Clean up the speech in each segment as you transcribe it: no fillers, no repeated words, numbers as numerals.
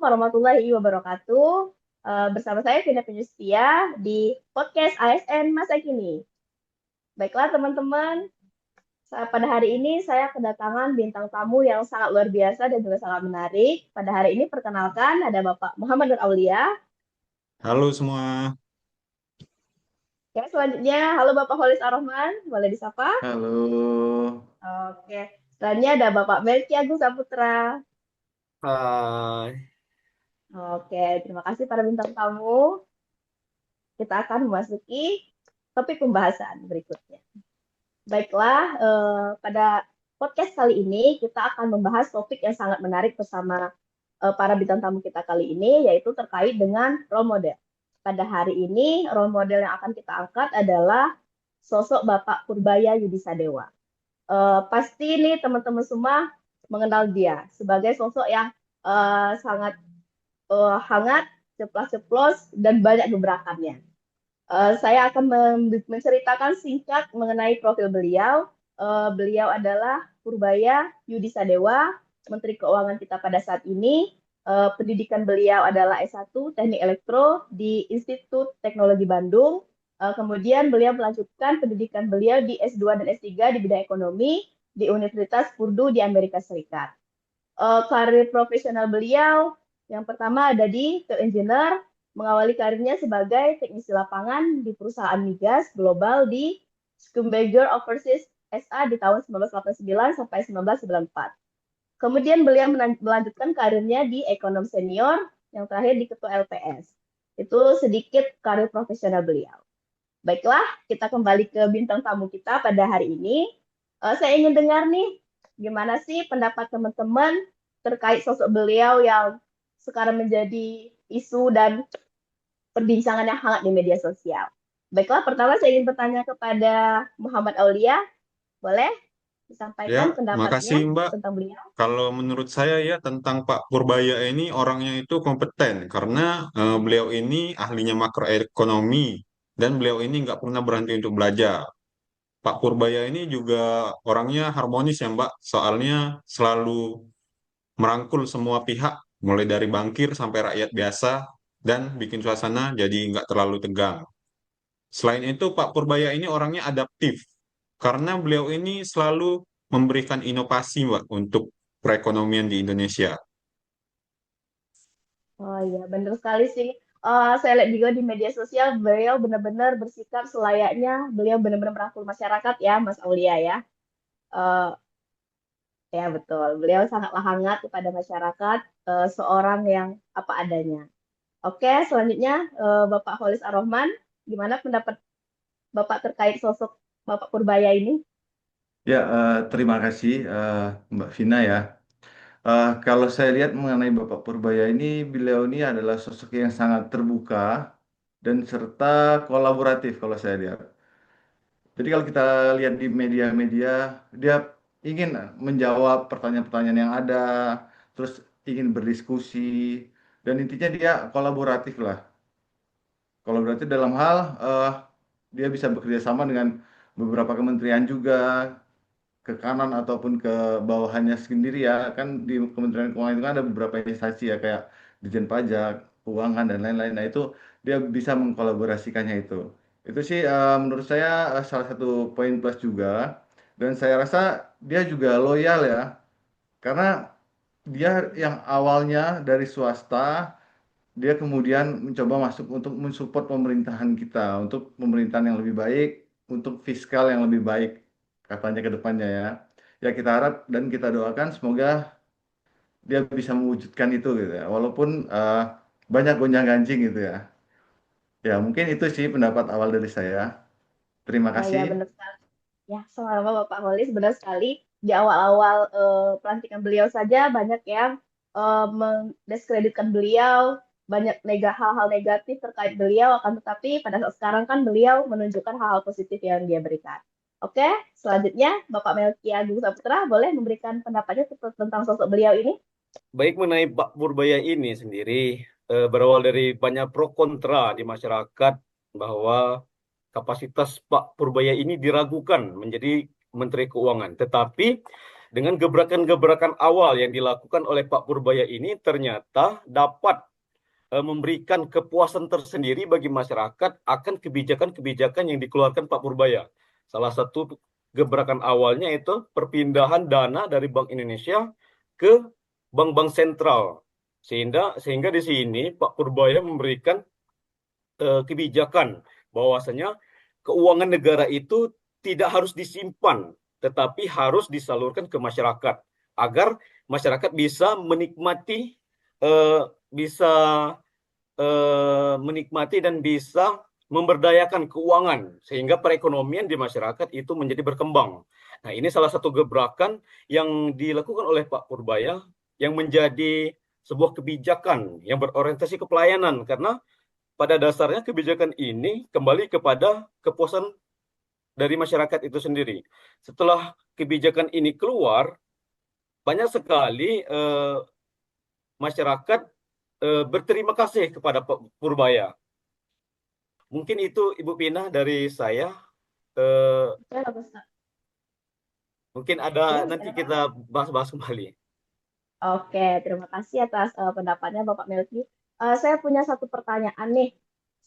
warahmatullahi wabarakatuh. Bersama saya Vina Penyustia di podcast ASN Masa Kini. Baiklah teman-teman, pada hari ini saya kedatangan bintang tamu yang sangat luar biasa dan juga sangat menarik. Pada hari ini perkenalkan ada Bapak Muhammad Nur Aulia. Halo semua, Ya, selanjutnya halo Bapak Holis Ar-Rahman, boleh disapa? halo. Oke, selanjutnya ada Bapak Melki Agung Saputra. Hai. Oke, terima kasih para bintang tamu. Kita akan memasuki topik pembahasan berikutnya. Baiklah, pada podcast kali ini kita akan membahas topik yang sangat menarik bersama para bintang tamu kita kali ini, yaitu terkait dengan role model. Pada hari ini, role model yang akan kita angkat adalah sosok Bapak Purbaya Yudisadewa. Pasti nih teman-teman semua mengenal dia sebagai sosok yang sangat hangat, ceplas-ceplos, dan banyak gebrakannya. Saya akan menceritakan singkat mengenai profil beliau. Beliau adalah Purbaya Yudisadewa, Menteri Keuangan kita pada saat ini. Pendidikan beliau adalah S1 Teknik Elektro di Institut Teknologi Bandung. Kemudian beliau melanjutkan pendidikan beliau di S2 dan S3 di bidang ekonomi di Universitas Purdue di Amerika Serikat. Karir profesional beliau yang pertama ada di Field Engineer, mengawali karirnya sebagai teknisi lapangan di perusahaan migas global di Schlumberger Overseas SA di tahun 1989 sampai 1994. Kemudian beliau melanjutkan karirnya di ekonom senior, yang terakhir di ketua LPS. Itu sedikit karir profesional beliau. Baiklah, kita kembali ke bintang tamu kita pada hari ini. Saya ingin dengar nih, gimana sih pendapat teman-teman terkait sosok beliau yang sekarang menjadi isu dan perbincangan yang hangat di media sosial. Baiklah, pertama saya ingin bertanya kepada Muhammad Aulia. Boleh Ya, disampaikan makasih pendapatnya Mbak. tentang beliau? Kalau menurut saya ya tentang Pak Purbaya ini orangnya itu kompeten karena beliau ini ahlinya makroekonomi dan beliau ini nggak pernah berhenti untuk belajar. Pak Purbaya ini juga orangnya harmonis ya Mbak, soalnya selalu merangkul semua pihak, mulai dari bankir sampai rakyat biasa dan bikin suasana jadi nggak terlalu tegang. Selain itu, Pak Purbaya ini orangnya adaptif karena beliau ini selalu memberikan inovasi, Mbak, untuk perekonomian di Indonesia. Oh iya, benar sekali sih. Saya lihat juga di media sosial, beliau benar-benar bersikap selayaknya, beliau benar-benar merangkul masyarakat ya, Mas Aulia ya. Eh, Ya, betul. Beliau sangatlah hangat kepada masyarakat, seorang yang apa adanya. Oke, selanjutnya Bapak Holis Ar-Rahman, gimana pendapat Bapak terkait sosok Bapak Purbaya ini? Ya, terima kasih Mbak Vina ya. Kalau saya lihat mengenai Bapak Purbaya ini, beliau ini adalah sosok yang sangat terbuka dan serta kolaboratif kalau saya lihat. Jadi kalau kita lihat di media-media, dia ingin menjawab pertanyaan-pertanyaan yang ada, terus ingin berdiskusi, dan intinya dia kolaboratif lah. Kolaboratif dalam hal dia bisa bekerja sama dengan beberapa kementerian juga, ke kanan ataupun ke bawahannya sendiri ya, kan di Kementerian Keuangan itu kan ada beberapa instansi ya, kayak Ditjen Pajak, Keuangan dan lain-lain. Nah itu dia bisa mengkolaborasikannya itu sih menurut saya salah satu poin plus juga. Dan saya rasa dia juga loyal ya, karena dia yang awalnya dari swasta, dia kemudian mencoba masuk untuk mensupport pemerintahan kita, untuk pemerintahan yang lebih baik, untuk fiskal yang lebih baik, katanya ke depannya ya. Ya kita harap dan kita doakan semoga dia bisa mewujudkan itu gitu ya. Walaupun banyak gonjang-ganjing gitu ya. Ya mungkin itu sih pendapat awal dari saya. Terima Oh kasih. ya, benar sekali. Ya, sama-sama Bapak Holis, benar sekali. Di awal-awal pelantikan beliau saja banyak yang mendiskreditkan beliau, banyak hal-hal negatif terkait beliau, akan tetapi pada saat sekarang kan beliau menunjukkan hal-hal positif yang dia berikan. Oke, selanjutnya Bapak Melki Agung Saputra boleh memberikan pendapatnya tentang sosok beliau ini? Baik mengenai Pak Purbaya ini sendiri berawal dari banyak pro kontra di masyarakat bahwa kapasitas Pak Purbaya ini diragukan menjadi Menteri Keuangan. Tetapi dengan gebrakan-gebrakan awal yang dilakukan oleh Pak Purbaya ini ternyata dapat memberikan kepuasan tersendiri bagi masyarakat akan kebijakan-kebijakan yang dikeluarkan Pak Purbaya. Salah satu gebrakan awalnya itu perpindahan dana dari Bank Indonesia ke bank-bank sentral. Sehingga di sini Pak Purbaya memberikan kebijakan bahwasanya keuangan negara itu tidak harus disimpan, tetapi harus disalurkan ke masyarakat agar masyarakat bisa menikmati eh, bisa menikmati dan bisa memberdayakan keuangan sehingga perekonomian di masyarakat itu menjadi berkembang. Nah, ini salah satu gebrakan yang dilakukan oleh Pak Purbaya yang menjadi sebuah kebijakan yang berorientasi ke pelayanan karena pada dasarnya kebijakan ini kembali kepada kepuasan dari masyarakat itu sendiri. Setelah kebijakan ini keluar, banyak sekali masyarakat berterima kasih kepada Pak Purbaya. Mungkin itu Ibu Pina dari saya. Oke, bagus, Kak. Mungkin Ya, nanti silakan. kita bahas-bahas kembali. Oke, terima kasih atas pendapatnya Bapak Melki. Saya punya satu pertanyaan nih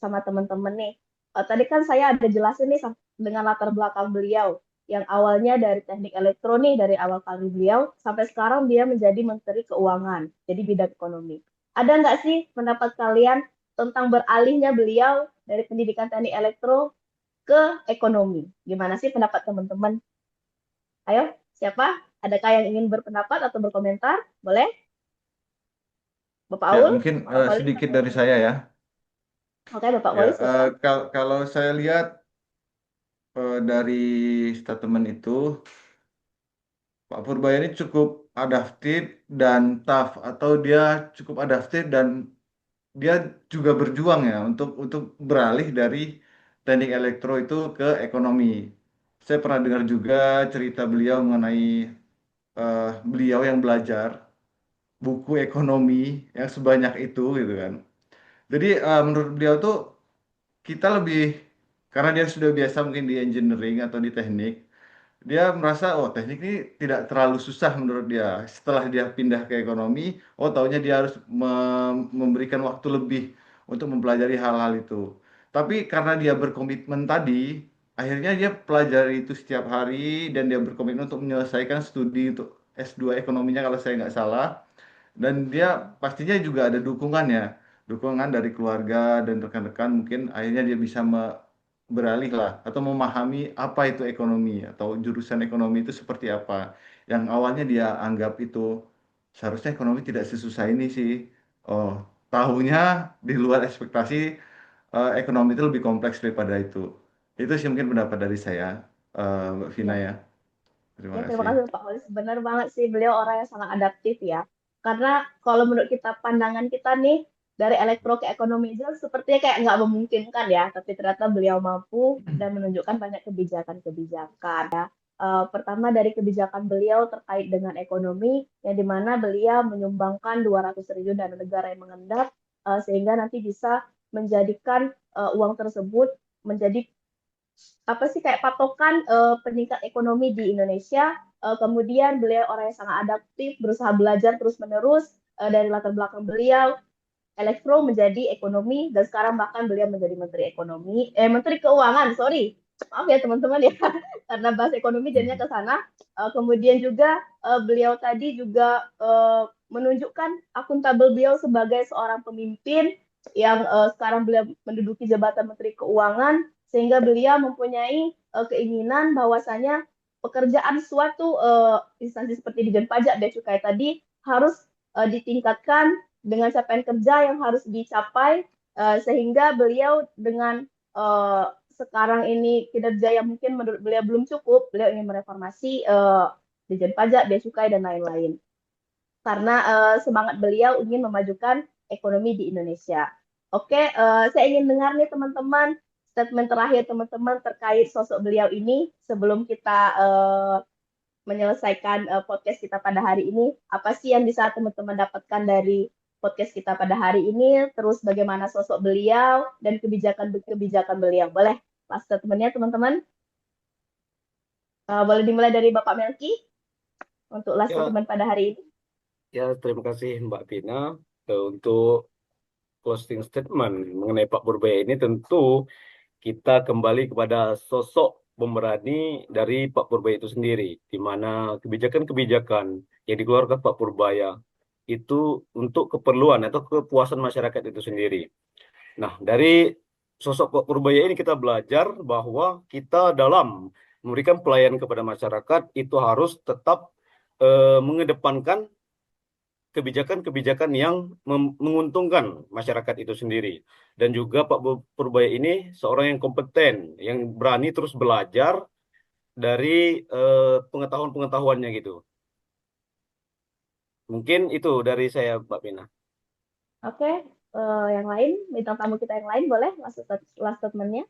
sama teman-teman nih. Tadi kan saya ada jelasin nih dengan latar belakang beliau yang awalnya dari teknik elektronik dari awal karir beliau sampai sekarang dia menjadi Menteri Keuangan, jadi bidang ekonomi. Ada nggak sih pendapat kalian tentang beralihnya beliau dari pendidikan teknik elektro ke ekonomi? Gimana sih pendapat teman-teman? Ayo, siapa? Adakah yang ingin berpendapat atau berkomentar? Boleh? Bapak Ya, Aul, mungkin Bapak Kolis, sedikit atau dari saya ya. oke Bapak Ya, Kolis, silakan. kalau saya lihat dari statement itu, Pak Purbaya ini cukup adaptif dan tough, atau dia cukup adaptif dan dia juga berjuang ya untuk beralih dari teknik elektro itu ke ekonomi. Saya pernah dengar juga cerita beliau mengenai beliau yang belajar buku ekonomi yang sebanyak itu gitu kan. Jadi menurut beliau tuh kita lebih, karena dia sudah biasa mungkin di engineering atau di teknik, dia merasa oh teknik ini tidak terlalu susah menurut dia. Setelah dia pindah ke ekonomi, oh taunya dia harus memberikan waktu lebih untuk mempelajari hal-hal itu. Tapi karena dia berkomitmen tadi, akhirnya dia pelajari itu setiap hari dan dia berkomitmen untuk menyelesaikan studi untuk S2 ekonominya kalau saya nggak salah. Dan dia pastinya juga ada dukungannya, dukungan dari keluarga dan rekan-rekan, mungkin akhirnya dia bisa beralih lah atau memahami apa itu ekonomi atau jurusan ekonomi itu seperti apa. Yang awalnya dia anggap itu seharusnya ekonomi tidak sesusah ini sih. Oh, tahunya di luar ekspektasi, ekonomi itu lebih kompleks daripada itu. Itu sih mungkin pendapat dari saya, Mbak Vina Ya, ya. Terima ya, terima kasih. kasih Bapak Kolis. Benar banget sih, beliau orang yang sangat adaptif ya. Karena kalau menurut kita, pandangan kita nih, dari elektro ke ekonomi itu sepertinya kayak nggak memungkinkan ya. Tapi ternyata beliau mampu dan menunjukkan banyak kebijakan-kebijakan ya. Pertama dari kebijakan beliau terkait dengan ekonomi, yang dimana beliau menyumbangkan 200 triliun dana negara yang mengendap, sehingga nanti bisa menjadikan uang tersebut menjadi apa sih kayak patokan peningkat ekonomi di Indonesia. Kemudian beliau orang yang sangat adaptif, berusaha belajar terus-menerus dari latar belakang beliau elektro menjadi ekonomi dan sekarang bahkan beliau menjadi menteri keuangan, sorry, maaf ya teman-teman ya karena bahas ekonomi jadinya ke sana. Kemudian juga beliau tadi juga menunjukkan akuntabel beliau sebagai seorang pemimpin yang sekarang beliau menduduki jabatan menteri keuangan, sehingga beliau mempunyai keinginan bahwasanya pekerjaan suatu instansi seperti Dijen Pajak Bea Cukai tadi harus ditingkatkan dengan capaian kerja yang harus dicapai, sehingga beliau dengan sekarang ini kinerja yang mungkin menurut beliau belum cukup, beliau ingin mereformasi Dijen Pajak, Bea Cukai dan lain-lain. Karena semangat beliau ingin memajukan ekonomi di Indonesia. Oke, saya ingin dengar nih teman-teman statement terakhir teman-teman terkait sosok beliau ini sebelum kita menyelesaikan podcast kita pada hari ini. Apa sih yang bisa teman-teman dapatkan dari podcast kita pada hari ini? Terus bagaimana sosok beliau dan kebijakan-kebijakan beliau? Boleh pas statementnya teman-teman? Boleh dimulai dari Bapak Melki? untuk last Ya, statement pada hari ini. terima kasih Mbak Vina. Untuk closing statement mengenai Pak Purbaya ini tentu kita kembali kepada sosok pemberani dari Pak Purbaya itu sendiri, di mana kebijakan-kebijakan yang dikeluarkan Pak Purbaya itu untuk keperluan atau kepuasan masyarakat itu sendiri. Nah, dari sosok Pak Purbaya ini kita belajar bahwa kita dalam memberikan pelayanan kepada masyarakat itu harus tetap mengedepankan kebijakan-kebijakan yang menguntungkan masyarakat itu sendiri. Dan juga Pak Purbaya ini seorang yang kompeten, yang berani terus belajar dari pengetahuan-pengetahuannya gitu. Mungkin itu dari saya, Mbak Pina. Oke, yang lain, bintang tamu kita yang lain boleh last statement-nya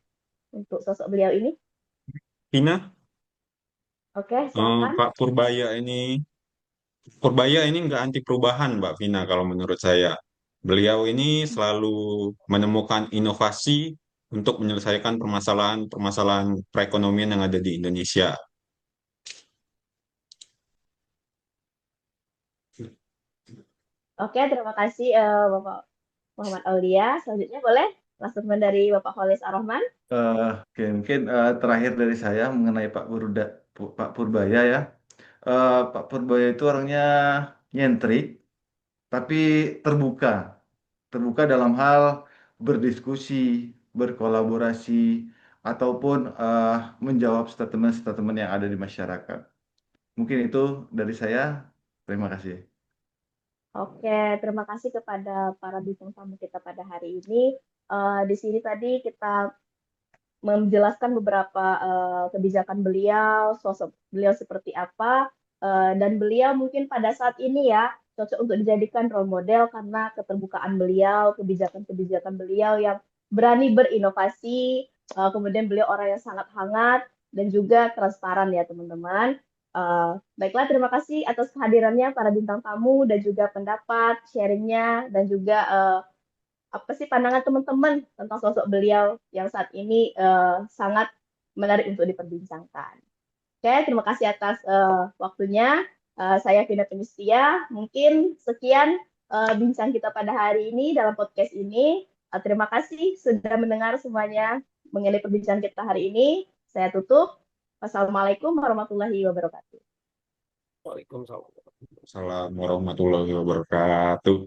untuk sosok beliau ini. Vina, Oke, silakan. Pak Purbaya ini nggak anti perubahan, Mbak Vina, kalau menurut saya. Beliau ini selalu menemukan inovasi untuk menyelesaikan permasalahan-permasalahan perekonomian yang ada di Indonesia. Oke, terima kasih Bapak Muhammad Aulia. Selanjutnya boleh last statement dari Bapak Kholis Ar-Rahman. Oke, mungkin terakhir dari saya mengenai Pak Purbaya ya. Pak Purbaya itu orangnya nyentrik, tapi terbuka. Terbuka dalam hal berdiskusi, berkolaborasi, ataupun menjawab statement-statement yang ada di masyarakat. Mungkin itu dari saya. Terima kasih. Oke, terima kasih kepada para bintang tamu kita pada hari ini. Di sini tadi kita menjelaskan beberapa kebijakan beliau, sosok beliau seperti apa, dan beliau mungkin pada saat ini ya cocok untuk dijadikan role model karena keterbukaan beliau, kebijakan-kebijakan beliau yang berani berinovasi, kemudian beliau orang yang sangat hangat dan juga transparan ya teman-teman. Baiklah, terima kasih atas kehadirannya para bintang tamu dan juga pendapat, sharingnya, dan juga apa sih pandangan teman-teman tentang sosok beliau yang saat ini sangat menarik untuk diperbincangkan. Oke, terima kasih atas waktunya. Saya Vina Penistia. Mungkin sekian bincang kita pada hari ini dalam podcast ini. Terima kasih sudah mendengar semuanya mengenai perbincangan kita hari ini. Saya tutup. Wassalamualaikum warahmatullahi wabarakatuh. Waalaikumsalam. Assalamualaikum warahmatullahi wabarakatuh.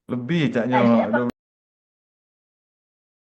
Lebih caknya Tadi apa